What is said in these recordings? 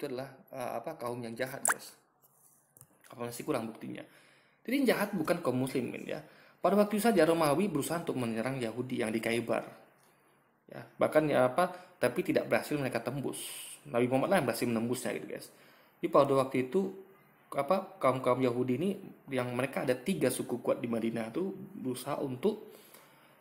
itu adalah kaum yang jahat, guys. Apa masih kurang buktinya. Jadi yang jahat bukan kaum muslimin ya. Pada waktu itu saja Romawi berusaha untuk menyerang Yahudi yang di Khaybar. Ya, bahkan tapi tidak berhasil mereka tembus. Nabi Muhammad lah yang berhasil menembusnya gitu, guys. Jadi pada waktu itu kaum Yahudi ini yang mereka ada 3 suku kuat di Madinah itu berusaha untuk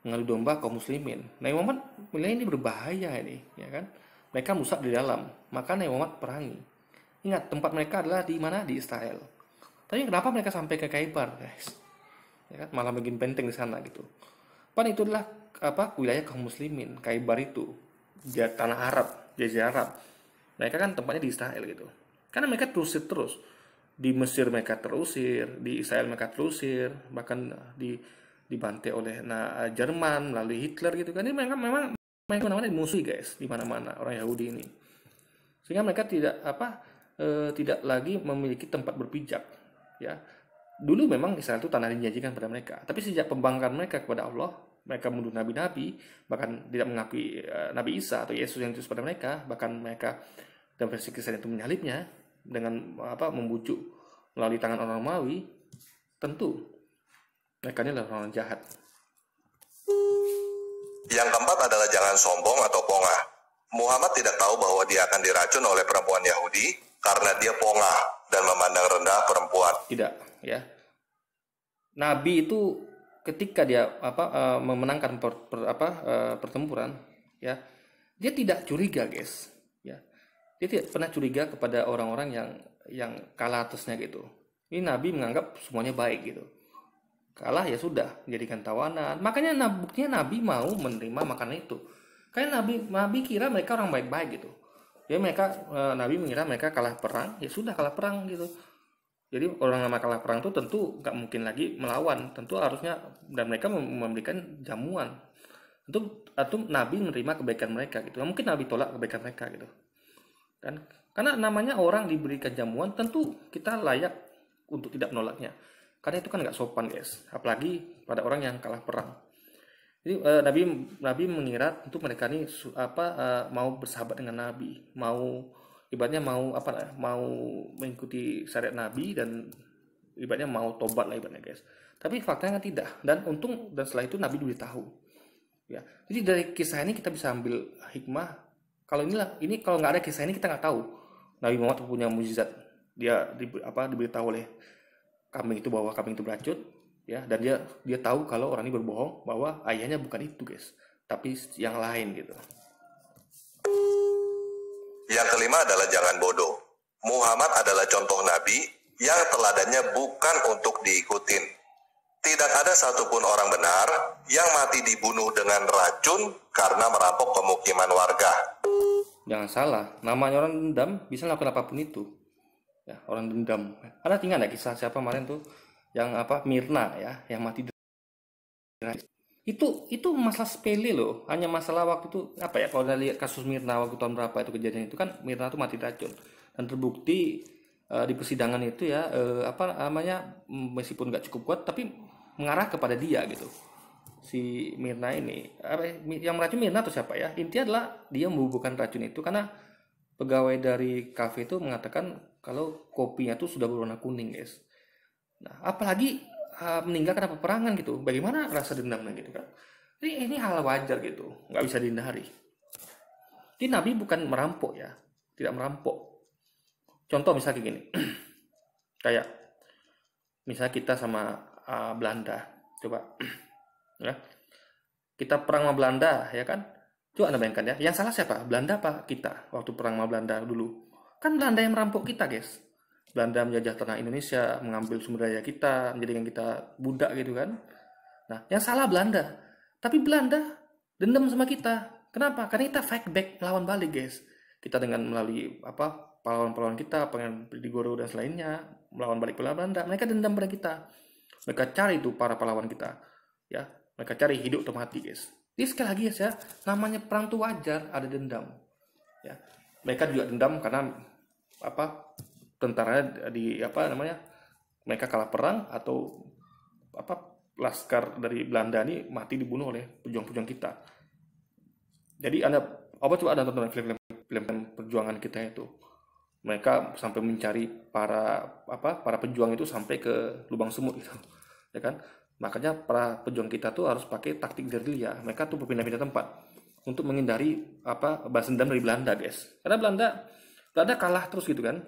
mengadu domba kaum muslimin. Nabi Muhammad menilai ini berbahaya ini, ya kan? Mereka merusak di dalam, maka Nabi Muhammad perangi. Ingat, tempat mereka adalah di mana? Di Israel. Tapi kenapa mereka sampai ke Khaybar, guys? Ya kan? Malah bikin benteng di sana gitu. Pan itu adalah wilayah kaum muslimin. Khaybar itu di tanah Arab, Jazirah Arab. Mereka kan tempatnya di Israel gitu. Karena mereka terusir terus. Di Mesir mereka terusir, di Israel mereka terusir, bahkan dibantai oleh Jerman melalui Hitler gitu kan. Ini mereka memang mana-mana dimusuhi, guys, di mana-mana orang Yahudi ini. Sehingga mereka tidak lagi memiliki tempat berpijak, ya. Dulu memang Israel itu tanah dijanjikan pada mereka, tapi sejak pembangkangan mereka kepada Allah, mereka membunuh nabi-nabi, bahkan tidak mengakui Nabi Isa atau Yesus yang diutus pada mereka, bahkan mereka dalam versi Kristen itu menyalibnya dengan membujuk melalui tangan orang Romawi. Tentu mereka ini adalah orang jahat. Yang keempat adalah jangan sombong atau pongah. Muhammad tidak tahu bahwa dia akan diracun oleh perempuan Yahudi karena dia pongah dan memandang rendah perempuan. Tidak, ya. Nabi itu ketika dia memenangkan pertempuran, ya, dia tidak curiga, guys, ya. Dia tidak pernah curiga kepada orang-orang yang kalah atasnya gitu. Ini Nabi menganggap semuanya baik gitu. Kalah ya sudah, jadikan tawanan. Makanya buktinya Nabi mau menerima makanan itu. Karena Nabi kira mereka orang baik-baik gitu. Ya Nabi mengira mereka kalah perang, ya sudah kalah perang gitu. Jadi orang nama kalah perang itu tentu nggak mungkin lagi melawan. Tentu harusnya, dan mereka memberikan jamuan. Tentu Nabi menerima kebaikan mereka gitu. Nggak mungkin Nabi tolak kebaikan mereka gitu. Kan? Karena namanya orang diberikan jamuan, tentu kita layak untuk tidak menolaknya. Karena itu kan nggak sopan, guys. Apalagi pada orang yang kalah perang. Jadi Nabi mengira tentu mereka ini mau bersahabat dengan Nabi, ibaratnya mau mengikuti syariat Nabi, dan ibaratnya mau tobat lah ibaratnya, guys. Tapi faktanya kan tidak. Dan setelah itu Nabi diberitahu. Ya. Jadi dari kisah ini kita bisa ambil hikmah. Kalau nggak ada kisah ini kita nggak tahu Nabi Muhammad punya mukjizat. Dia diberitahu oleh kambing itu bahwa kambing itu beracun, ya, dan dia tahu kalau orang ini berbohong bahwa ayahnya bukan itu, guys, tapi yang lain gitu. Yang kelima adalah jangan bodoh. Muhammad adalah contoh nabi yang teladannya bukan untuk diikutin. Tidak ada satupun orang benar yang mati dibunuh dengan racun karena merampok pemukiman warga. Jangan salah, namanya orang dendam bisa lakukan apapun itu. Ya, orang dendam. Ada tinggal nggak kisah siapa kemarin tuh yang Mirna, ya, yang mati. Itu masalah sepele loh, hanya masalah waktu itu kalau kita lihat kasus Mirna waktu tahun berapa itu kejadian itu kan, Mirna tuh mati racun dan terbukti di persidangan itu ya meskipun nggak cukup kuat tapi mengarah kepada dia gitu. Si Mirna ini yang meracun Mirna atau siapa ya, intinya adalah dia membubuhkan racun itu karena pegawai dari kafe itu mengatakan kalau kopinya tuh sudah berwarna kuning, guys. Nah, apalagi meninggal karena peperangan gitu. Bagaimana rasa dendamnya gitu kan? Ini hal wajar gitu, nggak bisa dihindari. Jadi Nabi bukan merampok ya, tidak merampok. Contoh misalnya gini, kayak misalnya kita sama Belanda, coba, ya, kita perang sama Belanda, ya kan? Coba Anda bayangkan ya, yang salah siapa? Belanda apa kita waktu perang sama Belanda dulu? Kan Belanda yang merampok kita, guys. Belanda menjajah tanah Indonesia, mengambil sumber daya kita, menjadikan kita budak gitu kan. Nah, yang salah Belanda. Tapi Belanda dendam sama kita. Kenapa? Karena kita fight back, melawan balik, guys. Kita dengan melalui pahlawan-pahlawan kita, Pangeran Diponegoro dan selainnya, melawan balik Belanda. Mereka dendam pada kita. Mereka cari itu para pahlawan kita. Ya, mereka cari hidup atau mati, guys. Jadi sekali lagi ya, namanya perang itu wajar, ada dendam. Ya, mereka juga dendam karena tentaranya mereka kalah perang atau laskar dari Belanda ini mati dibunuh oleh pejuang-pejuang kita. Jadi coba Anda tonton film perjuangan kita itu. Mereka sampai mencari para pejuang itu sampai ke lubang sumur gitu, ya kan? Makanya para pejuang kita tuh harus pakai taktik gerilya. Mereka tuh berpindah-pindah tempat untuk menghindari balas dendam dari Belanda, guys. Karena Belanda kalah terus gitu kan.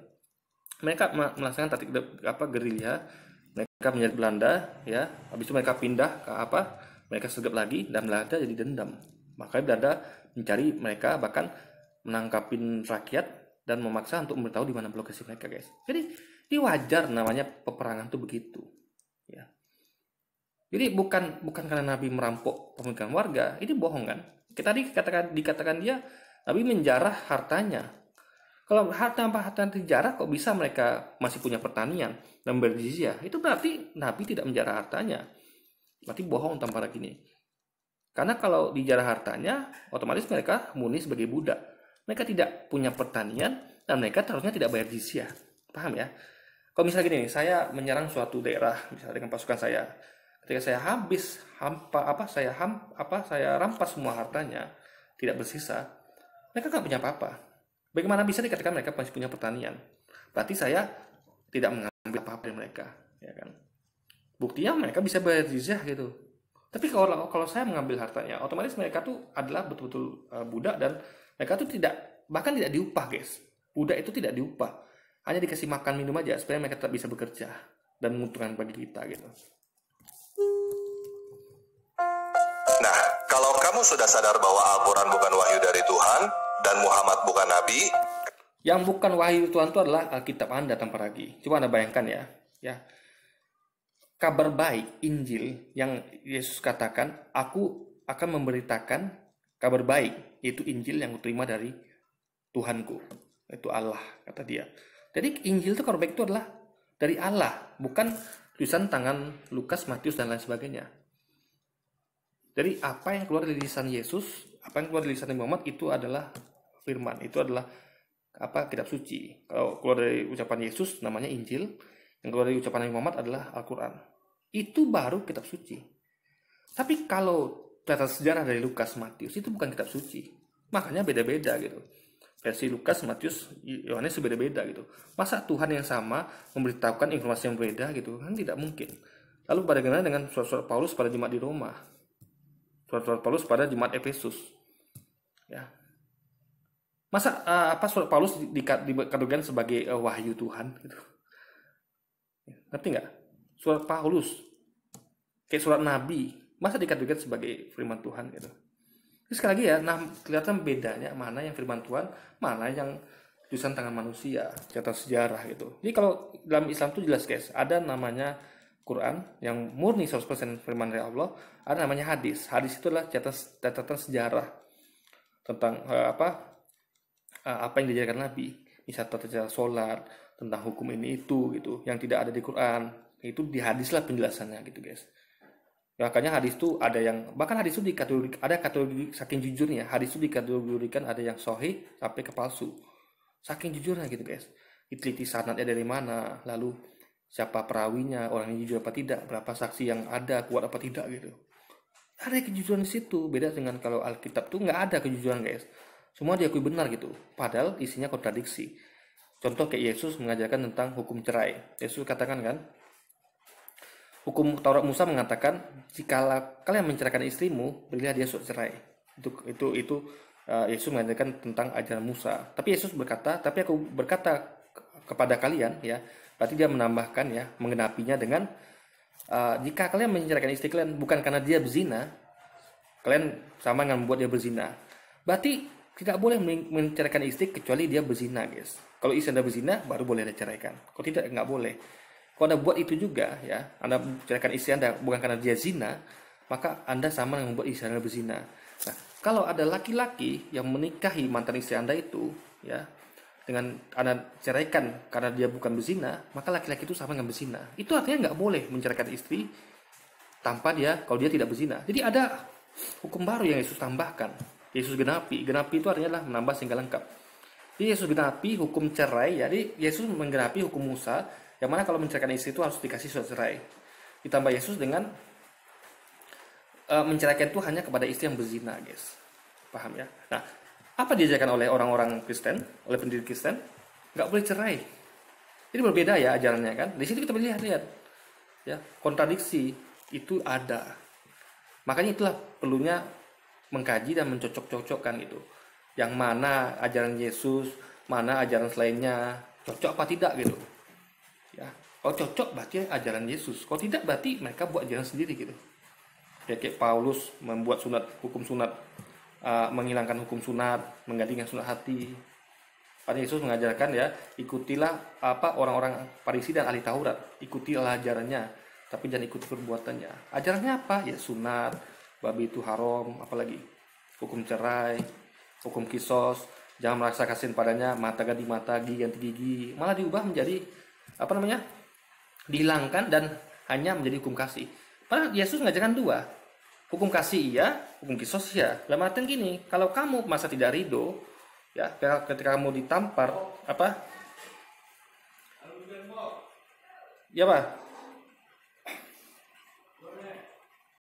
Mereka melaksanakan taktik gerilya. Mereka menyerang Belanda, ya. Habis itu mereka pindah ke mereka sergap lagi dan Belanda jadi dendam. Makanya Belanda mencari mereka, bahkan menangkapin rakyat dan memaksa untuk memberitahu di mana lokasi mereka, guys. Jadi ini wajar, namanya peperangan tuh begitu, ya. Jadi bukan karena Nabi merampok pemilikan warga, ini bohong kan? Kita dikatakan dia Nabi menjarah hartanya. Kalau harta dijarah, kok bisa mereka masih punya pertanian dan berjizyah? Itu berarti Nabi tidak menjarah hartanya. Berarti bohong tanpa gini. Karena kalau dijarah hartanya, otomatis mereka murni sebagai budak. Mereka tidak punya pertanian dan mereka seharusnya tidak bayar jizyah. Paham ya? Kalau misalnya gini, saya menyerang suatu daerah, misalnya dengan pasukan saya. Ketika saya habis saya rampas semua hartanya, tidak bersisa, mereka nggak punya apa-apa. Bagaimana bisa dikatakan mereka masih punya pertanian? Berarti saya tidak mengambil apa-apa dari mereka, ya kan? Buktinya mereka bisa bayar jizyah gitu. Tapi kalau saya mengambil hartanya, otomatis mereka tuh adalah betul-betul budak dan mereka tuh bahkan tidak diupah, guys. Budak itu tidak diupah, hanya dikasih makan minum aja supaya mereka tetap bisa bekerja dan menguntungkan bagi kita gitu. Nah, kalau kamu sudah sadar bahwa Al-Quran bukan wahyu dari Tuhan dan Muhammad bukan Nabi, yang bukan wahyu Tuhan itu adalah Alkitab Anda tanpa ragu. Coba Anda bayangkan ya. Kabar baik Injil yang Yesus katakan, aku akan memberitakan kabar baik, yaitu Injil yang kuterima dari Tuhanku, yaitu Allah, kata dia. Jadi Injil itu kabar baik itu adalah dari Allah, bukan tulisan tangan Lukas, Matius dan lain sebagainya. Jadi apa yang keluar dari lisan Yesus, apa yang keluar dari lisan Muhammad itu adalah firman, itu adalah kitab suci. Kalau keluar dari ucapan Yesus namanya Injil, yang keluar dari ucapan Muhammad adalah Al-Quran. Itu baru kitab suci. Tapi kalau catatan sejarah dari Lukas, Matius itu bukan kitab suci. Makanya beda-beda gitu. Versi Lukas, Matius, Yohanes beda-beda gitu. Masa Tuhan yang sama memberitahukan informasi yang berbeda gitu? Kan tidak mungkin. Lalu bagaimana dengan surat-surat Paulus pada jemaat di Roma? Surat-surat Paulus pada jemaat Efesus. Ya. Masa surat Paulus dikategorikan sebagai wahyu Tuhan gitu? Ngerti nggak? Surat Paulus kayak surat Nabi, masa dikategorikan sebagai firman Tuhan gitu? Jadi sekali lagi ya, kelihatan bedanya mana yang firman Tuhan, mana yang tulisan tangan manusia, catatan sejarah gitu. Jadi kalau dalam Islam itu jelas, guys, ada namanya Quran yang murni 100% firman dari Allah, ada namanya hadis. Hadis itu adalah catatan sejarah tentang apa yang diajarkan Nabi. Misal tata cara sholat, tentang hukum ini itu gitu, yang tidak ada di Quran, itu di hadis lah penjelasannya gitu, guys. Makanya hadis itu ada yang, bahkan hadis itu ada kategori saking jujurnya, hadis itu dikategorikan ada yang sahih sampai ke palsu. Saking jujurnya gitu, guys. Diteliti sanadnya dari mana, lalu siapa perawinya, orang ini jujur apa tidak, berapa saksi yang ada, kuat apa tidak gitu. Ada kejujuran di situ. Beda dengan kalau Alkitab tuh nggak ada kejujuran, guys. Semua diakui benar gitu. Padahal isinya kontradiksi. Contoh kayak Yesus mengajarkan tentang hukum cerai. Yesus katakan kan, hukum Taurat Musa mengatakan, jika kalian menceraikan istrimu, berilah dia surat cerai. Itu Yesus mengajarkan tentang ajaran Musa. Tapi Yesus berkata, tapi aku berkata kepada kalian, ya, berarti dia menambahkan ya, menggenapinya dengan jika kalian menceraikan istri kalian bukan karena dia berzina, kalian sama dengan membuat dia berzina. Berarti tidak boleh menceraikan istri kecuali dia berzina, guys. Kalau istri Anda berzina, baru boleh Anda ceraikan. Kalau tidak, nggak boleh. Kalau Anda buat itu juga, ya, Anda menceraikan istri Anda bukan karena dia zina, maka Anda sama dengan membuat istri Anda berzina. Nah, kalau ada laki-laki yang menikahi mantan istri Anda itu, ya, dengan Anda ceraikan karena dia bukan berzina, maka laki-laki itu sama dengan berzina. Itu artinya nggak boleh menceraikan istri tanpa kalau dia tidak berzina. Jadi ada hukum baru yang Yesus tambahkan. Yesus genapi itu artinya adalah menambah sehingga lengkap. Jadi Yesus genapi hukum cerai. Jadi Yesus menggenapi hukum Musa, yang mana kalau menceraikan istri itu harus dikasih surat cerai. Ditambah Yesus dengan menceraikan itu hanya kepada istri yang berzina, guys. Paham ya? Nah, apa diajarkan oleh orang-orang Kristen, oleh pendiri Kristen? nggak boleh cerai. Jadi berbeda ya ajarannya kan. Di situ kita lihat ya, kontradiksi itu ada. Makanya itulah perlunya mengkaji dan mencocok-cocokkan itu. Yang mana ajaran Yesus, mana ajaran selainnya, cocok apa tidak gitu. Ya, kalau cocok berarti ajaran Yesus. Kalau tidak berarti mereka buat ajaran sendiri gitu. Ya, kayak Paulus membuat hukum sunat, menghilangkan hukum sunat, menggantikan sunat hati. Pada Yesus mengajarkan ya, ikutilah apa orang-orang Farisi dan ahli Taurat, ikutilah ajarannya, tapi jangan ikuti perbuatannya. Ajarannya apa? Ya sunat, babi itu haram, apalagi hukum cerai, hukum kisos, jangan merasa kasihan padanya, mata ganti mata, gigi ganti gigi, malah diubah menjadi apa namanya? Dihilangkan dan hanya menjadi hukum kasih. Padahal Yesus mengajarkan dua, hukum kasih iya, hukum kisos iya. Dalam artian gini, kalau kamu masa tidak ridho, ya ketika kamu ditampar apa? Ya Pak?